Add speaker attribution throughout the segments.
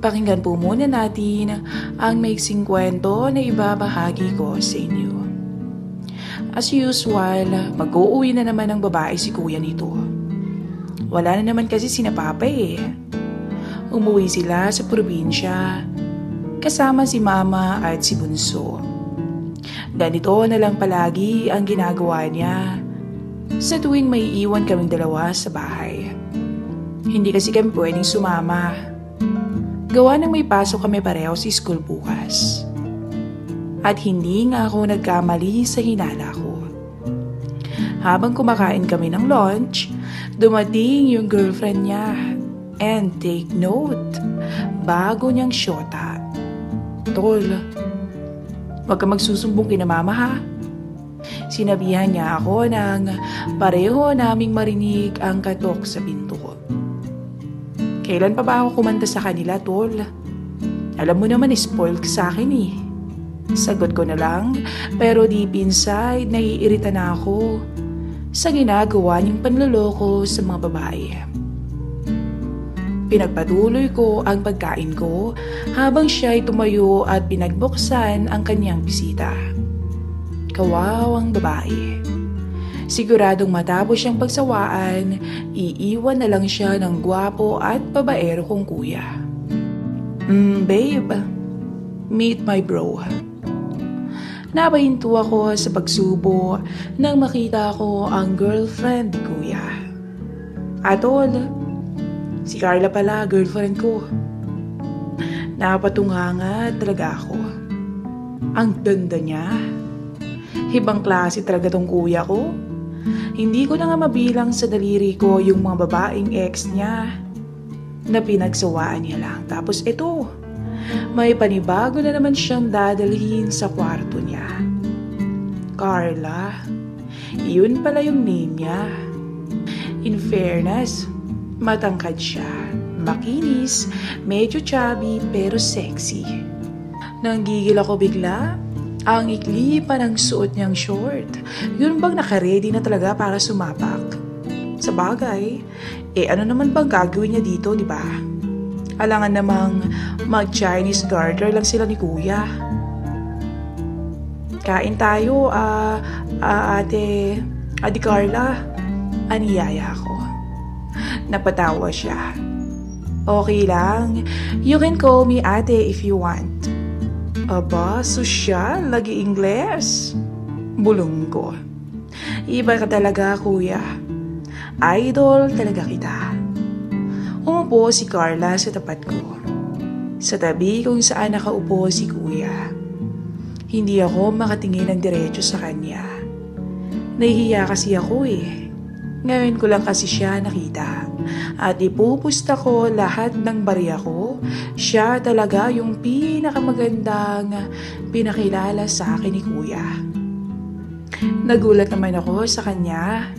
Speaker 1: Pakinggan po muna natin ang maiksing kwento na ibabahagi ko sa inyo. As usual, mag-uuwi na naman ang babae si kuya nito. Wala na naman kasi sina papa eh. Umuwi sila sa probinsya, kasama si mama at si bunso. Ganito na lang palagi ang ginagawa niya sa tuwing may iwan kaming dalawa sa bahay. Hindi kasi kami pwedeng sumama. Gawa ng may pasok kami pareho sa school bukas. At hindi nga ako nagkamali sa hinala ko. Habang kumakain kami ng lunch, dumating yung girlfriend niya. And take note, bago niyang syota. Tol, wag ka magsusumbong kina mama ha. Sinabihan niya ako ng pareho naming marinig ang katok sa pinto. Kailan pa ba ako kumanta sa kanila, tol? Alam mo naman, spoiled ka sa akin eh. Sagot ko na lang, pero deep inside, naiirita na ako sa ginagawa niyang panloloko sa mga babae. Pinagpatuloy ko ang pagkain ko habang siya ay tumayo at pinagbuksan ang kanyang bisita. Kawawang babae. Siguradong matapos siyang pagsawaan, iiwan na lang siya ng gwapo at babaero kong kuya. Babe, meet my bro. Napahinto ako sa pagsubo nang makita ko ang girlfriend ni kuya. Atol, si Carla pala, girlfriend ko. Napatunganga talaga ako. Ang ganda niya. Ibang klase talaga tong kuya ko. Hindi ko na nga mabilang sa daliri ko yung mga babaeng ex niya na pinagsawaan niya lang. Tapos ito, may panibago na naman siyang dadalhin sa kwarto niya. Carla, yun pala yung name niya. In fairness, matangkad siya, makinis, medyo chubby pero sexy. Nanggigil ako bigla. Ang ikli pa ng suot niyang short. Yun bang nakaredy na talaga para sumapak? Sa bagay, ano naman bang gagawin niya dito, di ba? Alangan namang mag-Chinese garter lang sila ni kuya. Kain tayo, ate Carla. Aniyaya ko. Napatawa siya. Okay lang. You can call me ate if you want. Aba, sosyal, lagi Ingles. Bulong ko. Iba ka talaga, kuya. Idol talaga kita. Umupo si Carla sa tapat ko. Sa tabi kung saan nakaupo si kuya. Hindi ako makatingin ng diretso sa kanya. Nahihiya kasi ako eh. Ngayon ko lang kasi siya nakita. At ipupusta ko lahat ng barya ko. Siya talaga yung pinakamagandang pinakilala sa akin ni kuya. Nagulat naman ako sa kanya.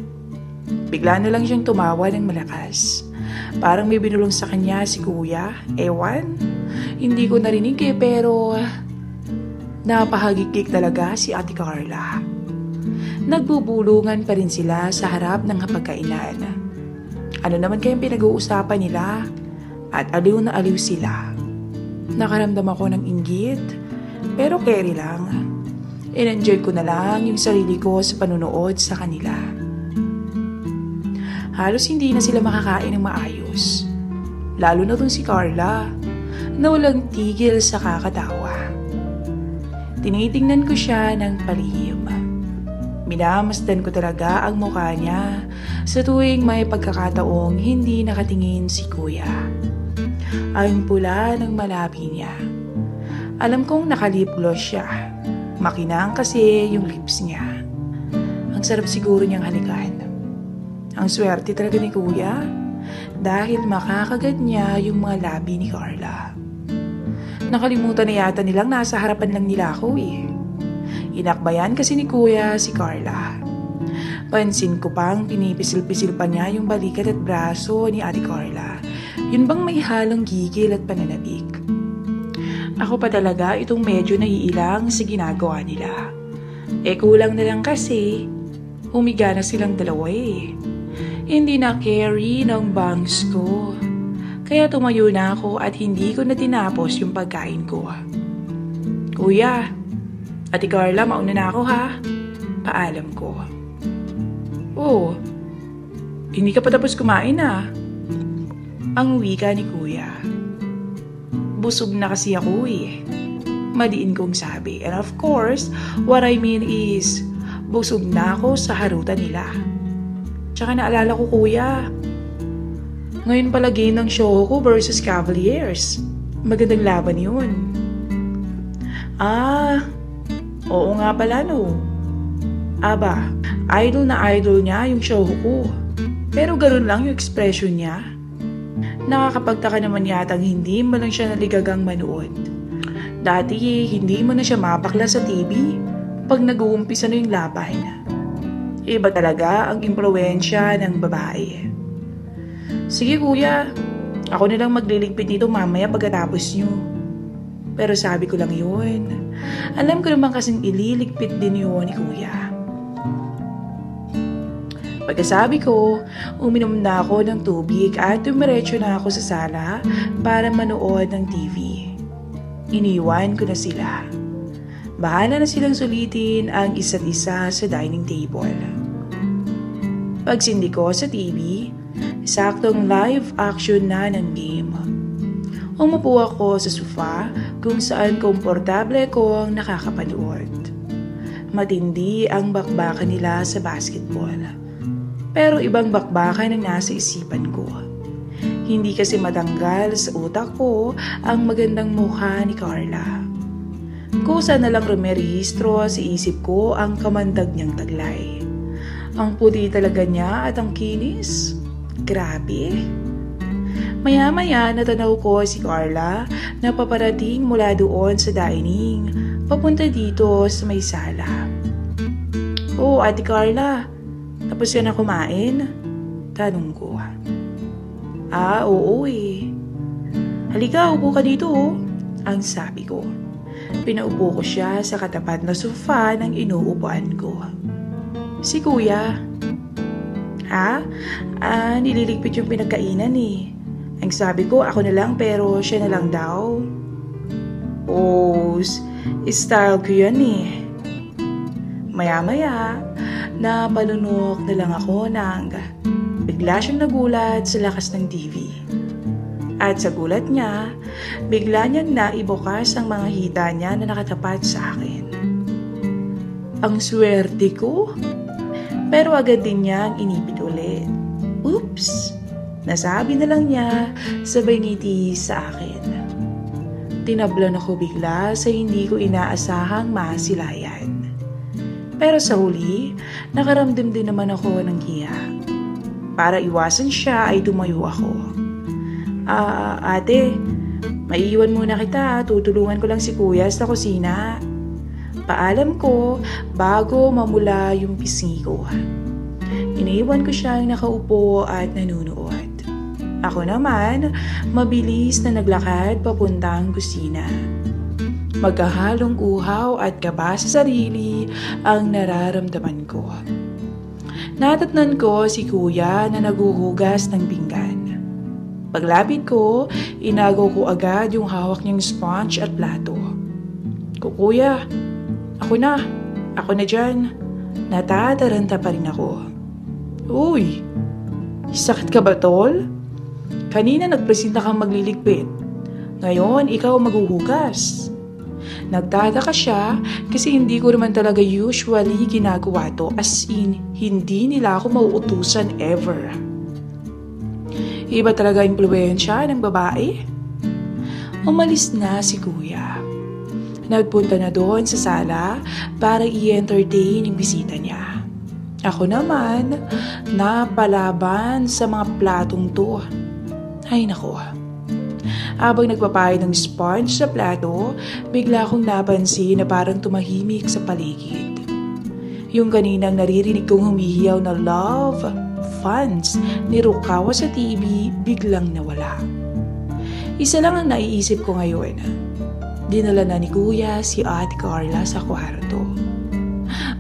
Speaker 1: Bigla na lang siyang tumawa ng malakas. Parang may binulong sa kanya si kuya. Ewan, hindi ko narinig eh pero napahagikik talaga si Ate Carla. Nagbubulungan pa rin sila sa harap ng hapagkainan. Ano naman kayang pinag-uusapan nila? At aliw na aliw sila. Nakaramdam ako ng inggit, pero carry lang. In-enjoy ko na lang yung sarili ko sa panunood sa kanila. Halos hindi na sila makakain ng maayos. Lalo na tong si Carla, na walang tigil sa kakatawa. Tinitingnan ko siya ng palihim. Minamasdan ko talaga ang mukha niya sa tuwing may pagkakataong hindi nakatingin si kuya. Ang pula ng malabi niya. Alam kong nakalip gloss siya. Makinang kasi yung lips niya. Ang sarap siguro niyang halikan. Ang swerte talaga ni kuya dahil makakagat niya yung mga labi ni Carla. Nakalimutan na yata nilang nasa harapan lang nila ako eh. Inakbayan kasi ni kuya si Carla. Pansin ko pang pinipisil-pisil pa niya yung balikat at braso ni Ate Carla. Yun bang may halong gigil at pananabik? Ako pa talaga itong medyo naiilang sa ginagawa nila. Kulang na lang kasi humiga na silang dalawa eh. Hindi na carry ng bangs ko. Kaya tumayo na ako at hindi ko na tinapos yung pagkain ko. Kuya, Ate Carla, mauna na ako ha. Paalam ko. Oh, hindi ka pa tapos kumain Ang wika ni Kuya. Busog na kasi ako Madiin kong sabi. And of course, what I mean is, busog na ako sa harutan nila. Tsaka naalala ko, Kuya, ngayon pala game ng Shoko versus Cavaliers. Magandang laban yun. Oo nga pala Aba, idol na idol niya yung Shoko. Pero ganoon lang yung expression niya. Nakakapagtaka naman yatang hindi mo lang siya naligagang manood. Dati hindi mo na siya mapakla sa TV pag nag-uumpisa na yung laban. Iba talaga ang impluwensya ng babae. Sige kuya, ako na lang magliligpit nito mamaya pagkatapos nyo. Pero sabi ko lang yun. Alam ko naman kasing ililigpit din yun ni kuya. Pagkasabi ko, uminom na ako ng tubig at tumiretso na ako sa sala para manood ng TV. Iniwan ko na sila. Bahala na silang sulitin ang isa't isa sa dining table. Pagsindi ko sa TV, saktong live action na ng game. Umupo ako sa sofa kung saan komportable kong nakakapanood. Matindi ang bakbakan nila sa basketball. Pero ibang bakbakan ang nasa isipan ko. Hindi kasi matanggal sa utak ko ang magandang mukha ni Carla. Kusa na lang rumerehistro sa isip ko ang kamandag niyang taglay. Ang puti talaga niya at ang kinis. Grabe. Maya-maya natanaw ko si Carla na paparating mula doon sa dining papunta dito sa may sala. Oh, Ate Carla, tapos ka na kumain? Tanong ko. Oo Halika, upo ka dito ang sabi ko. Pinaupo ko siya sa katapat na sofa ng inuupuan ko. Si Kuya. Nililigpit yung pinagkainan Ang sabi ko, ako na lang pero siya na lang daw. Style ko yan Maya-maya, napalunok na lang ako nang bigla siyang nagulat sa lakas ng TV. At sa gulat niya, bigla niyang naibukas ang mga hita niya na nakatapat sa akin. Ang swerte ko. Pero agad din niyang inipit ulit. Oops! Nasabi na lang niya sabay ngiti sa akin. Tinablan ako bigla sa hindi ko inaasahang masilayan. Pero sa huli, nakaramdam din naman ako ng hiya. Para iwasan siya ay tumayo ako. Ate, maiiwan muna kita. Tutulungan ko lang si Kuya sa kusina. Paalam ko bago mamula yung pisngi ko. Iniwan ko siyang nakaupo at nanunood. Ako naman, mabilis na naglakad papuntang kusina. Magkahalong uhaw at kaba sa sarili ang nararamdaman ko. Natatnan ko si Kuya na naguhugas ng pinggan. Paglapit ko, inago ko agad yung hawak niyang sponge at plato. Kuya, ako na dyan. Natataranta pa rin ako. Uy, sakit ka ba tol? Kanina nagpresenta kang magliligpit. Ngayon, ikaw maghuhugas. Nagtataka siya kasi hindi ko naman talaga usually ginagawa to, as in, hindi nila ako mauutusan ever. Iba talaga impluwensya ng babae. Umalis na si Kuya. Nagpunta na doon sa sala para i-entertain yung bisita niya. Ako naman, napalaban sa mga platong to. Ay nako. Habang nagpapahid ng sponge sa plato, bigla akong napansin na parang tumahimik sa paligid. Yung kaninang naririnig kong humihiyaw na love fans ni Rukawa sa TV biglang nawala. Isa lang ang naiisip ko ngayon. Dinala na ni Kuya si Ate Carla sa kwarto.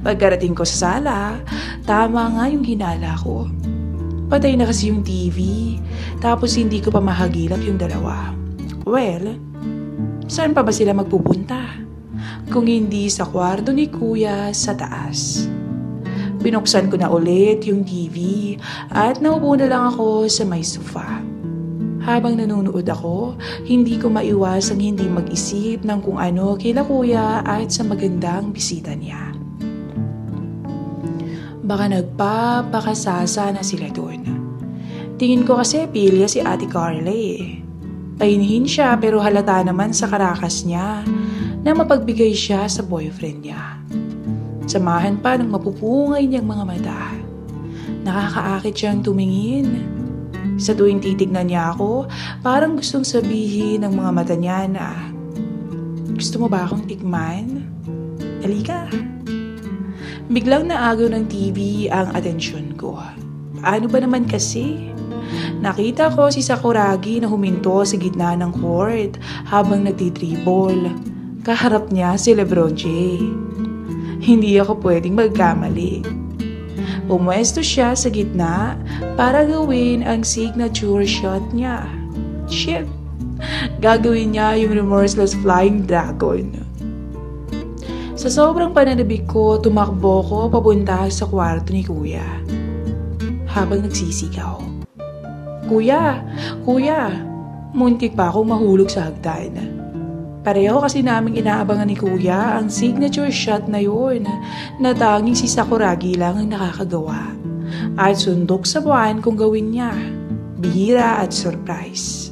Speaker 1: Pagkarating ko sa sala, tama nga yung hinala ko. Patay na kasi yung TV, tapos hindi ko pa mahagilap yung dalawa. Well, saan pa ba sila magpupunta? Kung hindi sa kwarto ni Kuya sa taas. Binuksan ko na ulit yung TV at naupo na lang ako sa may sofa. Habang nanonood ako, hindi ko maiwasang hindi mag-isip ng kung ano kila Kuya at sa magandang bisita niya. Baka nagpapakasasa na sila doon. Tingin ko kasi pilya si Ate Carla eh. Pahinhin siya pero halata naman sa karakas niya na mapagbigay siya sa boyfriend niya. Samahan pa ng mapupungay niyang mga mata. Nakakaakit siyang tumingin. Sa tuwing titignan niya ako, parang gustong sabihin ng mga mata niya na, "Gusto mo ba akong tikman? Halika." Biglang naagaw ng TV ang atensyon ko. Paano ba naman kasi? Nakita ko si Sakuragi na huminto sa gitna ng court habang nagtitribol. Kaharap niya si Lebron J. Hindi ako pwedeng magkamali. Pumwesto siya sa gitna para gawin ang signature shot niya. Shit! Gagawin niya yung remorseless flying dragon. Sa sobrang pananabik ko, tumakbo ko papunta sa kwarto ni Kuya. Habang nagsisigaw. Kuya! Kuya! Muntik pa akong mahulog sa hagdan. Pareho kasi naming inaabangan ni Kuya ang signature shot na yun na tanging si Sakuragi lang ang nakakagawa. At sundok sa buwan kung gawin niya. Bihira at surprise.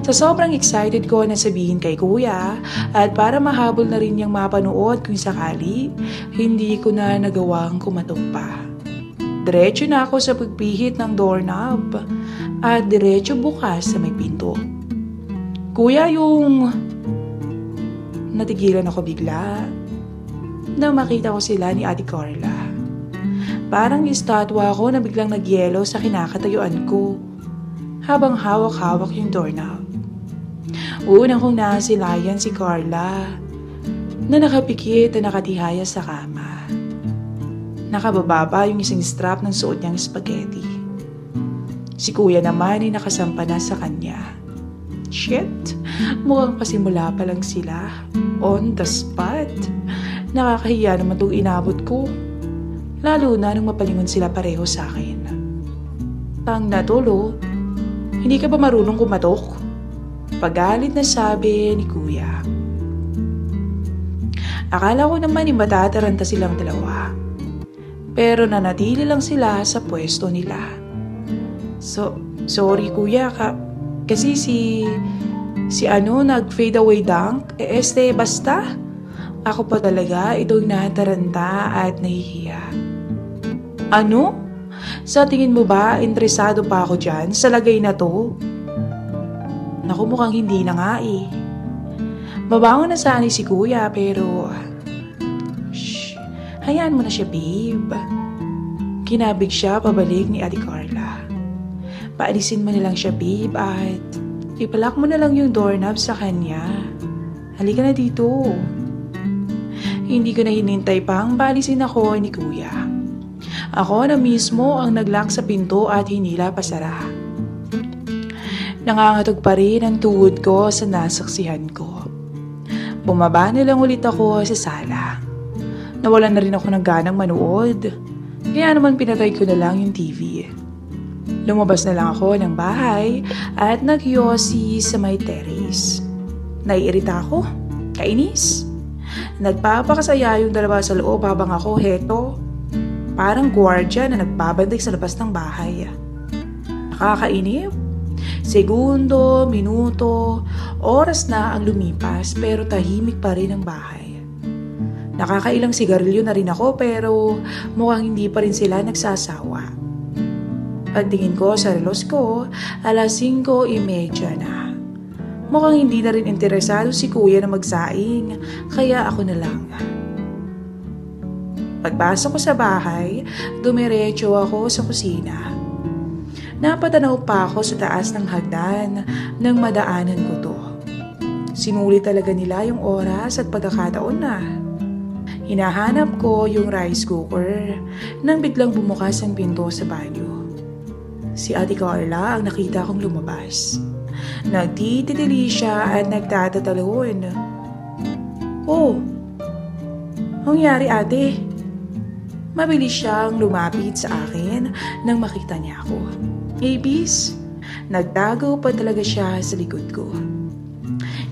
Speaker 1: Sa sobrang excited ko na sabihin kay Kuya at para mahabol na rin niyang mapanood kung sakali, hindi ko na nagawang kumatok pa. Diretso na ako sa pagpihit ng doorknob at diretso bukas sa may pinto. Kuya, yung... Natigilan ako bigla na makita ko sila ni Ate Carla. Parang estatwa ako na biglang nagyelo sa kinakatayuan ko habang hawak-hawak yung doorknob. Unang kong nasilayan si Carla na nakapikit na nakatihaya sa kama. Nakababa yung isang strap ng suot niyang spaghetti. Si Kuya naman ay nakasampa na sa kanya. Shit! Mukhang pasimula pa lang sila. On the spot. Nakakahiya naman itong inabot ko. Lalo na nung mapalingon sila pareho sa akin. Tang natulo, hindi ka ba marunong kumatok? Pagalit na sabi ni Kuya. Akala ko naman matataranta silang dalawa. Pero nanatili lang sila sa pwesto nila. Sorry Kuya, kasi si nag-fade away dunk, basta. Ako pa talaga itong nataranta at nahihiya. Ano? Sa tingin mo ba, interesado pa ako dyan sa lagay na to? Naku, mukhang hindi na nga eh. Mabango na sana si Kuya pero... Shh, hayaan mo na siya, babe. Kinabig siya pabalik ni Ate Carla. Paalisin mo na lang siya, babe, at ipalak mo na lang yung doorknob sa kanya. Halika na dito. Hindi ko na hinintay pang paalisin ako ni Kuya. Ako na mismo ang naglock sa pinto at hinila pasara. Nangangatog pa rin ang tuhod ko sa nasaksihan ko. Bumaba na lang ulit ako sa sala. Nawalan na rin ako ng ganang manood. Kaya naman pinatay ko na lang yung TV. Lumabas na lang ako ng bahay at nagyosi sa may terrace. Naiirita ako. Kainis. Nagpapakasaya yung dalawa sa loob habang ako heto. Parang gwardiya na nagbabantay sa labas ng bahay. Nakakainip. Segundo, minuto, oras na ang lumipas pero tahimik pa rin ang bahay. Nakakailang sigarilyo na rin ako pero mukhang hindi pa rin sila nagsasawa. Pagtingin ko sa relos ko, 5:30 na. Mukhang hindi na rin interesado si Kuya na magsaing, kaya ako na lang. Pagpasok ko sa bahay, dumiretso ako sa kusina. Napatanaw pa ako sa taas ng hagdan nang madaanan ko to. Sinulit talaga nila yung oras at pagkakataon na. Hinahanap ko yung rice cooker nang biglang bumukas ang pinto sa banyo. Si Ate Carla ang nakita kong lumabas. Nagtitili siya at nagtatatalon. Oh, nangyari ate? Mabilis siyang lumapit sa akin nang makita niya ako. Ibis, nagtago pa talaga siya sa likod ko.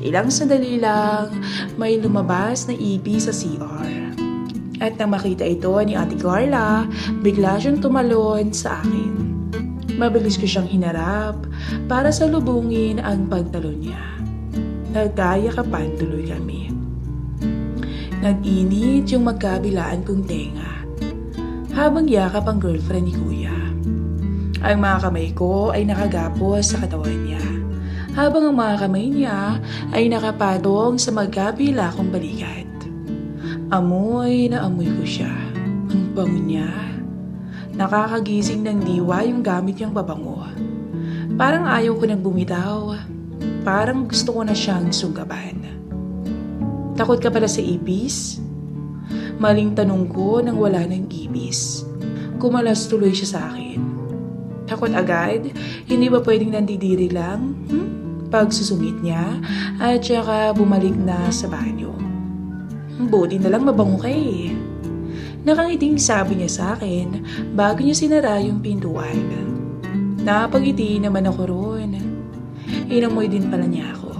Speaker 1: Ilang sandali lang, may lumabas na ibis sa CR. At nang makita ito ni Ate Carla, bigla siyang tumalon sa akin. Mabilis ko siyang hinarap para salubungin ang pagtalon niya. Nagkayakapan tuloy kami. Nag-init yung magkabilaan kong tenga habang yakap ang girlfriend ni Kuya. Ang mga kamay ko ay nakagapos sa katawan niya, habang ang mga kamay niya ay nakapatong sa magkabila kong balikat. Amoy na amoy ko siya. Ang bango niya. Nakakagising ng diwa yung gamit niyang babango. Parang ayaw ko nang bumitaw. Parang gusto ko na siyang sunggaban. Takot ka pala sa ibis? Maling tanong ko nang wala ng ibis. Kumalas tuloy siya sa akin. Takot agad? Hindi ba pwedeng nandidiri lang? Pagsusungit niya at saka bumalik na sa banyo. Buti na lang mabango ka eh. Nakangiting sabi niya sa akin bago niya sinara yung pintuan. Napagiti naman ako roon. Inamoy din pala niya ako.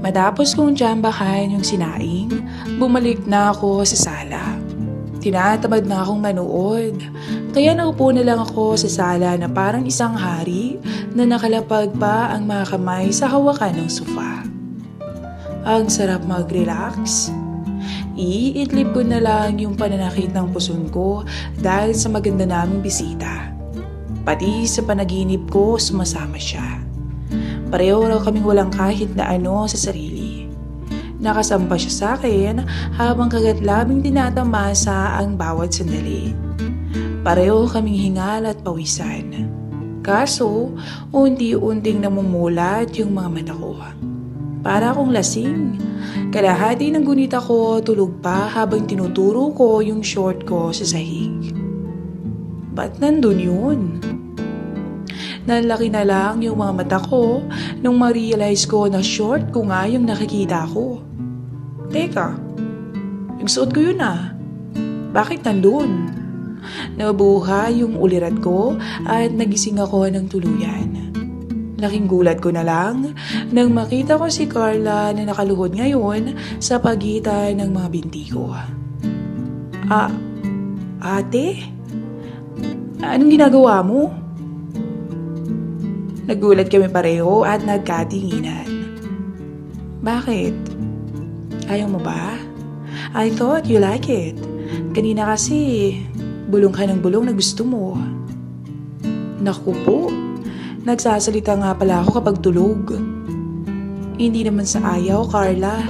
Speaker 1: Matapos kong jambahan yung sinaing, bumalik na ako sa sala. Tinatamad na akong manood, kaya naupo na lang ako sa sala na parang isang hari na nakalapag pa ang mga kamay sa hawakan ng sofa. Ang sarap mag-relax. Iidlip ko na lang yung pananakit ng puson ko dahil sa maganda naming bisita. Pati sa panaginip ko, sumasama siya. Pareho raw kaming walang kahit na ano sa sarili. Nakasamba siya sa akin habang kagatlabing tinatamasa ang bawat sandali. Pareho kaming hingal at pawisan. Kaso, unti-unting namumulat yung mga mata ko. Para akong lasing. Kalahati ng gunita ko tulog pa habang tinuturo ko yung short ko sa sahig. Ba't nandun yun? Nalaki na lang yung mga mata ko nung ma-realize ko na short ko nga yung nakikita ko. Teka, yung suot ko yun ah. Bakit nandun? Nabuhay yung ulirat ko at nagising ako ng tuluyan. Laking gulat ko na lang nang makita ko si Carla na nakaluhod ngayon sa pagitan ng mga binti ko. Ate? Anong ginagawa mo? Nagulat kami pareho at nagkatinginan. Bakit? Ayaw mo ba? I thought you like it. Kanina kasi, bulong ka ng bulong na gusto mo. Naku po, nagsasalita nga pala ako kapag tulog. Hindi naman sa ayaw, Carla.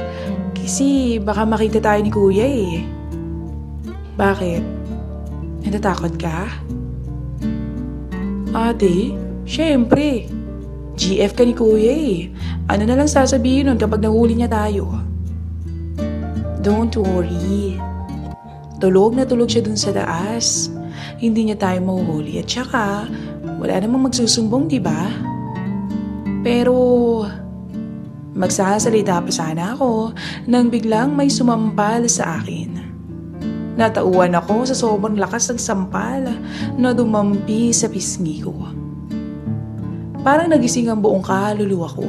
Speaker 1: Kasi baka makita tayo ni Kuya eh. Bakit? Natatakot ka? Ate, syempre. GF ka ni Kuya eh. Ano na lang sasabihin nun kapag nahuli niya tayo? Don't worry. Tulog na tulog siya dun sa taas. Hindi niya tayo mahuhuli at saka wala namang magsusumbong, diba? Pero magsasalita pa sana ako nang biglang may sumampal sa akin. Natauan ako sa sobrang lakas ng sampal na dumampi sa pisngi ko. Parang nagising ang buong kaluluwa ko.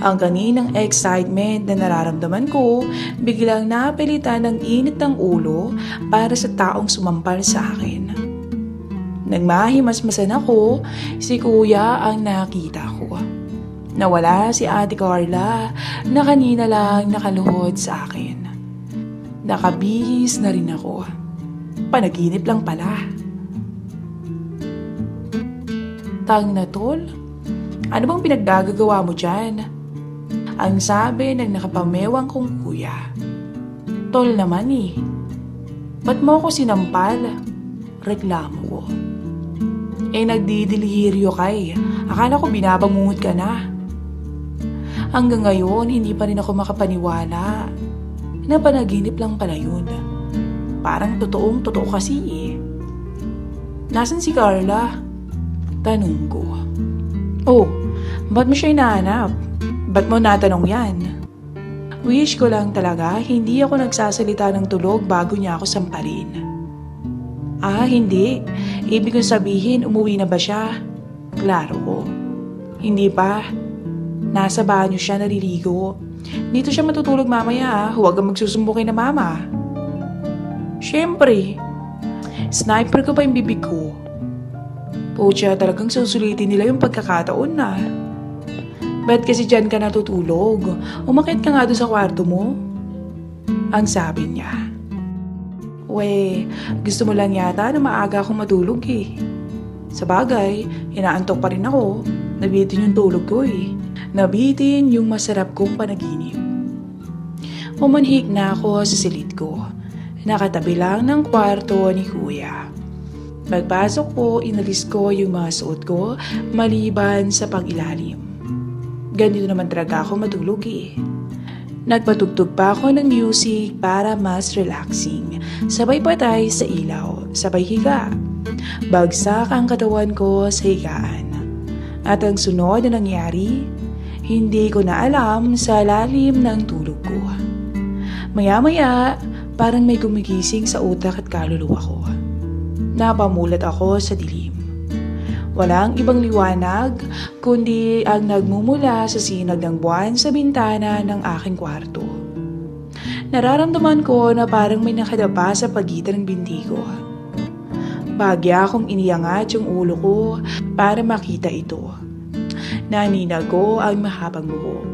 Speaker 1: Ang kaninang excitement na nararamdaman ko, biglang napilitan ng init ng ulo para sa taong sumampal sa akin. Nang mahimasmasan ako, si Kuya ang nakita ko. Nawala si Ate Carla na kanina lang nakaluhod sa akin. Nakabihis na rin ako. Panaginip lang pala. Tang na tol, ano bang pinaggagawa mo dyan? Ang sabi ng nakapamewang kong kuya. Tol naman eh. Ba't mo ako sinampal? Reklamo ko. Nagdidilihiryo ka eh. Akala ko binabangungot ka na. Hanggang ngayon, hindi pa rin ako makapaniwala na panaginip lang pala yun. Parang totoong-totoo kasi eh. Nasaan si Carla? Tanong ko. Oh, ba't mo siya hinahanap? Ba't mo natanong yan? Wish ko lang talaga hindi ako nagsasalita ng tulog bago niya ako sampalin. Hindi. Ibig kong sabihin, umuwi na ba siya? Klaro ko. Hindi pa. Nasa banyo siya naliligo. Dito siya matutulog mamaya. Huwag kang magsusumbukin na mama. Siyempre. Sniper ko pa yung bibig ko. Pucha, talagang susulitin nila yung pagkakataon na. Ba't kasi dyan ka natutulog? Umakit ka nga doon sa kwarto mo? Ang sabi niya. Gusto mo lang yata na maaga akong matulog eh. Sa bagay, inaantok pa rin ako. Nabitin yung tulog ko eh. Nabitin yung masarap kong panaginip. Umanhik na ako sa silid ko. Nakatabi lang ng kwarto ni Kuya. Pagpasok ko, inalis ko yung mga suot ko maliban sa pag-ilalim. Ganito naman talaga ako matulog eh. Nagpatugtog pa ako ng music para mas relaxing. Sabay patay sa ilaw, sabay higa. Bagsak ang katawan ko sa higaan. At ang sunod na nangyari, hindi ko na alam sa lalim ng tulog ko. Maya-maya, parang may gumigising sa utak at kaluluwa ko. Napamulat ako sa dilim. Walang ibang liwanag, kundi ang nagmumula sa sinag ng buwan sa bintana ng aking kwarto. Nararamdaman ko na parang may nakadapa sa pagitan ng binti ko. Bagya akong iniangat yung ulo ko para makita ito. Naninag ko ang mahabang buhok.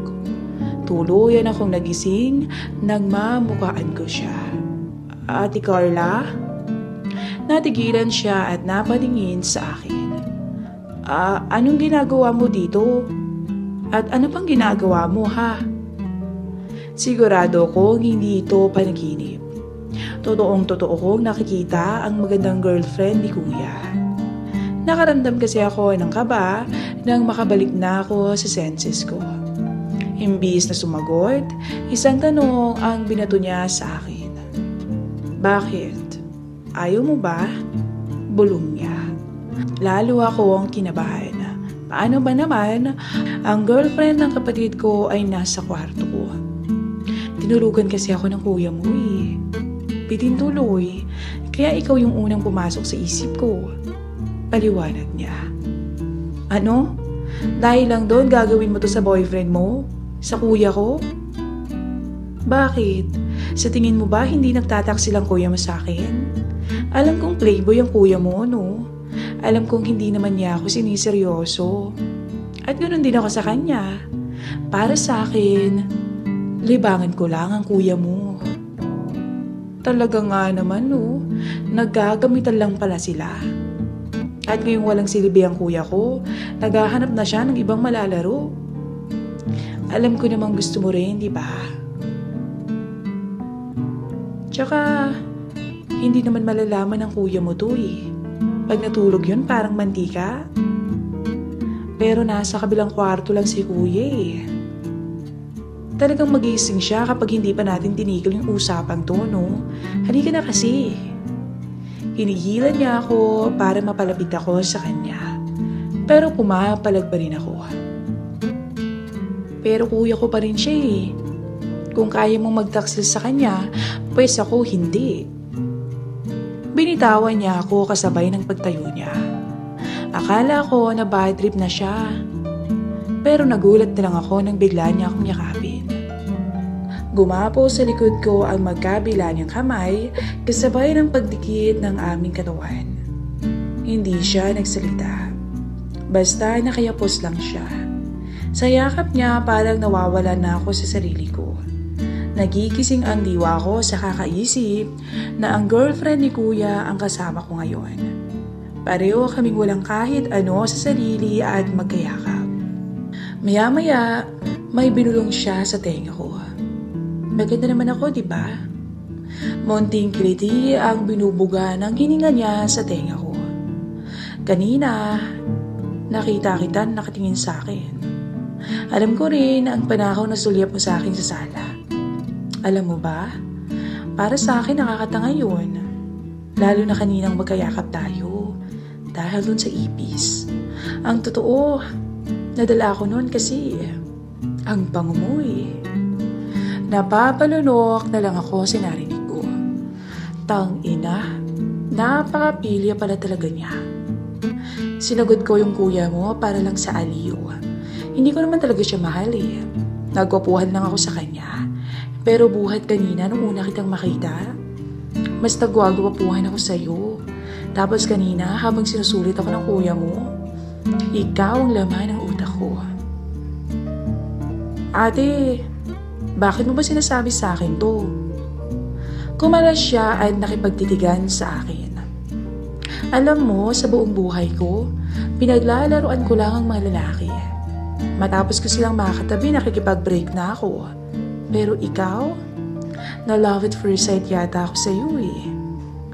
Speaker 1: Tuluyan akong nagising nang mamukaan ko siya. Ate Carla? Natigilan siya at napatingin sa akin. Anong ginagawa mo dito? At ano pang ginagawa mo ha? Sigurado kong hindi ito panaginip. Totoong-totoo kong nakikita ang magandang girlfriend ni Kuya. Nakaramdam kasi ako ng kaba nang makabalik na ako sa senses ko. Imbis na sumagot, isang tanong ang binato niya sa akin. Bakit? Ayaw mo ba? Bulong niya. Lalo akong kinabahan. Paano ba naman, ang girlfriend ng kapatid ko ay nasa kwarto ko. Tinulugan kasi ako ng kuya mo eh. Bitin tuloy, kaya ikaw yung unang pumasok sa isip ko. Paliwanag niya. Ano? Dahil lang doon gagawin mo to sa boyfriend mo? Sa kuya ko? Bakit? Sa tingin mo ba hindi nagtataksil ang kuya mo sa akin? Alam kong playboy ang kuya mo, no? Alam kong hindi naman niya ako siniseryoso. At ganoon din ako sa kanya. Para sa akin, libangan ko lang ang kuya mo. Talaga nga naman, no? Naggagamitan lang pala sila. At ngayong walang silbi ang kuya ko, naghahanap na siya ng ibang malalaro. Alam ko namang gusto mo rin, di ba? Tsaka, hindi naman malalaman ng kuya mo to eh. Pag natulog yun, parang mantika. Pero nasa kabilang kwarto lang si kuya eh. Talagang magising siya kapag hindi pa natin tinigil yung usapang to, no? Halika na kasi. Hinihilan niya ako para mapalapit ako sa kanya. Pero pumapalag pa rin ako. Pero kuya ko pa rin siya eh. Kung kaya mong magtaksil sa kanya, pues ako hindi. Binitawan niya ako kasabay ng pagtayo niya. Akala ko na bad trip na siya. Pero nagulat na lang ako nang bigla niya akong yakapin. Gumapo sa likod ko ang magkabila niyang kamay kasabay ng pagdikit ng aming katawan. Hindi siya nagsalita. Basta nakayapos lang siya. Sa yakap niya parang nawawala na ako sa sarili ko. Nagigising ang diwa ko sa kakaisip na ang girlfriend ni Kuya ang kasama ko ngayon. Pareho kaming walang kahit ano sa sarili at magkayakap. Maya-maya, may binulong siya sa tenga ko. Maganda naman ako, di ba? Munting kiliti ang binubuga ng hininga niya sa tenga ko. Kanina, nakita kita nakatingin sa akin. Alam ko rin ang panahon na sulyap mo sa akin sa sala. Alam mo ba, para sa akin nakakatanga yun. Lalo na kaninang magkayakap tayo. dahil dun sa ipis. Ang totoo, nadala ako noon kasi ang bango mo eh. Napapalunok na lang ako sa narinig ko. Tang ina, napakapilya pala talaga niya. Sinagot ko yung kuya mo para lang sa aliw. Hindi ko naman talaga siya mahal eh. Nagwapuhan lang ako sa kanya. Pero buhat kanina nung una kitang makita, mas nagwagwapuhan ako sa'yo. Tapos kanina habang sinusulit ako ng kuya mo, ikaw ang laman ng utak ko. Ate, bakit mo ba sinasabi sa akin to? Kumalas siya at nakipagtitigan sa akin. Alam mo, sa buong buhay ko, pinaglalaroan ko lang ang mga lalaki. Matapos ko silang makakatabi, nakikipag-break na ako. Pero ikaw, na love at first sight yata ako sa iyo eh.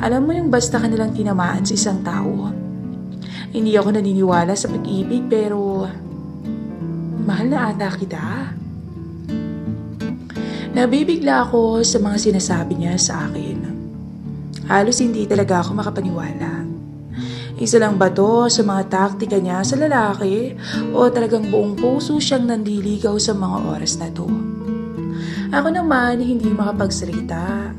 Speaker 1: Alam mo yung basta ka nilang tinamaan sa isang tao. Hindi ako naniniwala sa pag-ibig pero mahal na ata kita. Nabibigla ako sa mga sinasabi niya sa akin. Halos hindi talaga ako makapaniwala. Isa lang ba to sa mga taktika niya sa lalaki o talagang buong puso siyang nandiligaw sa mga oras na to? Ako naman hindi makapagsalita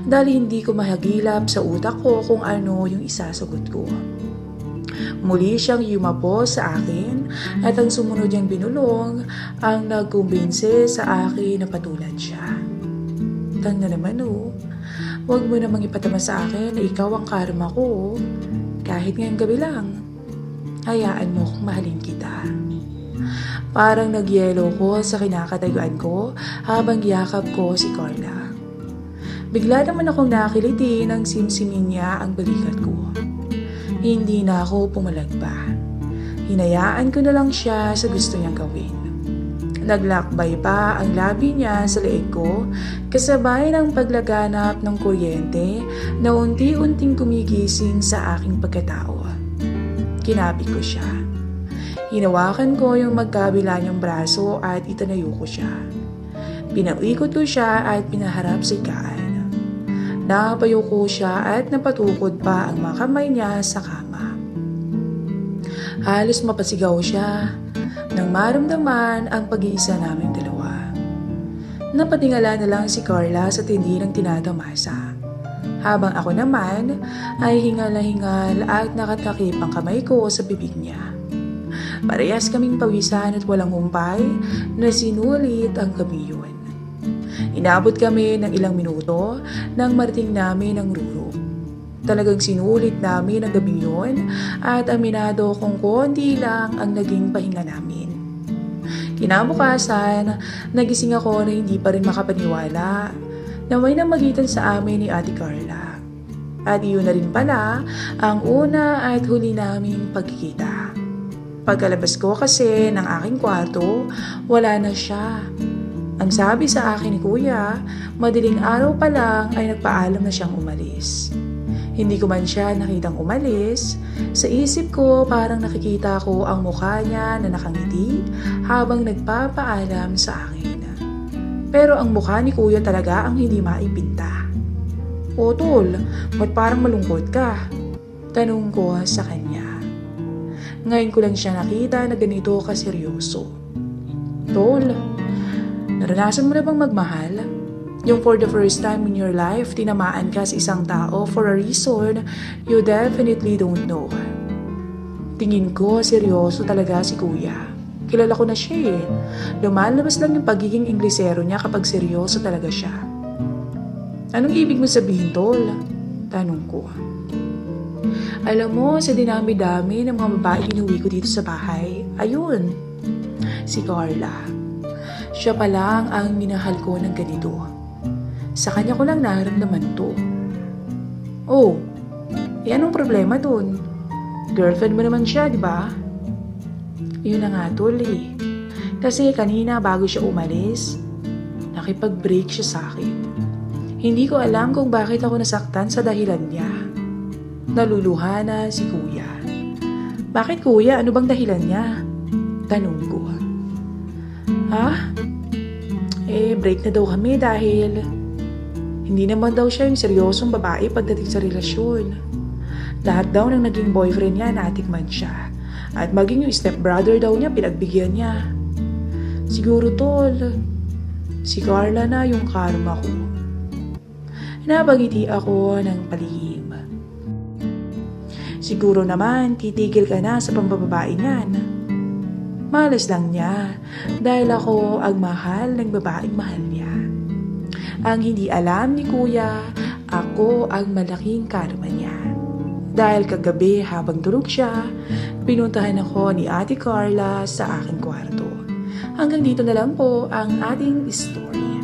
Speaker 1: dahil hindi ko mahagilap sa utak ko kung ano yung isasagot ko. Muli siyang yumapo sa akin at ang sumunod niyang binulong ang nagkumbinse sa akin na patulad siya. Tang na naman huwag mo namang ipatama sa akin na ikaw ang karma ko. Kahit ngayong gabi lang, hayaan mo kung mahalin kita. Parang nagyelo ko sa kinakatayuan ko habang yakap ko si Carla. Bigla naman akong nakiliti nang simsimin niya ang balikat ko. Hindi na ako pumalag pa. Hinayaan ko na lang siya sa gusto niyang gawin. Naglakbay pa ang labi niya sa leeg ko kasabay ng paglaganap ng kuryente na unti-unting kumigising sa aking pagkatao. Kinapit ko siya. Hinawakan ko yung magkabila niyang braso at itinayo ko siya. Pinauikot ko siya at pinaharap sa higaan. Napayo ko siya at napatukod pa ang mga kamay niya sa kama. Halos mapasigaw siya nang maramdaman ang pag-iisa naming dalawa. Napatingala na lang si Carla sa tindi ng tinatamasa. Habang ako naman ay hingal na hingal at nakatakip ang kamay ko sa bibig niya. Parehas kaming pawisan at walang humpay na sinulit ang gabi yun. Inabot kami ng ilang minuto nang marating namin ang ruro. Talagang sinulit namin ang gabi yun at aminado kung konti lang ang naging pahinga namin. Kinabukasan, nagising ako na hindi pa rin makapaniwala na may namagitan sa amin ni Ate Carla. At iyon na rin pala ang una at huli naming pagkikita. Pagkalabas ko kasi ng aking kwarto, wala na siya. Ang sabi sa akin ni Kuya, madaling araw pa lang ay nagpaalam na siyang umalis. Hindi ko man siya nakitang umalis. Sa isip ko parang nakikita ko ang mukha niya na nakangiti habang nagpapaalam sa akin. Pero ang mukha ni Kuya talaga ang hindi maipinta. O tol, ba't parang malungkot ka? Tanong ko sa kanya. Ngayon ko lang siya nakita na ganito kaseryoso. Tol, naranasan mo na bang magmahal? Yung for the first time in your life, tinamaan ka sa isang tao for a reason you definitely don't know. Tingin ko, seryoso talaga si Kuya. Kilala ko na siya eh. Lumalabas lang yung pagiging Inglesero niya kapag seryoso talaga siya. Anong ibig mo sabihin, tol? Tanong ko. Alam mo, sa dinami-dami ng mga babae inuwi ko dito sa bahay, ayun, si Carla. Siya pa lang ang minahal ko ng ganito. Sa kanya ko lang nararamdaman to. Oh, anong problema dun? Girlfriend mo naman siya, di ba? Yun na nga tol eh. Kasi kanina bago siya umalis, nakipag-break siya sa akin. Hindi ko alam kung bakit ako nasaktan sa dahilan niya. Naluluha na si Kuya. Bakit Kuya? Ano bang dahilan niya? Tanong ko. Ha? Break na daw kami dahil hindi naman daw siya yung seryosong babae pagdating sa relasyon. Lahat daw ng naging boyfriend niya natikman siya. At maging yung stepbrother daw niya pinagbigyan niya. Siguro tol, si Carla na yung karma ko. Napagiti ako ng palihim. Siguro naman titigil ka na sa pambababae niyan. Malas lang niya dahil ako ang mahal ng babaeng mahal niya. Ang hindi alam ni kuya, ako ang malaking karma niya. Dahil kagabi habang tulog siya, pinuntahan ako ni Ate Carla sa aking kwarto. Hanggang dito na lang po ang ating story.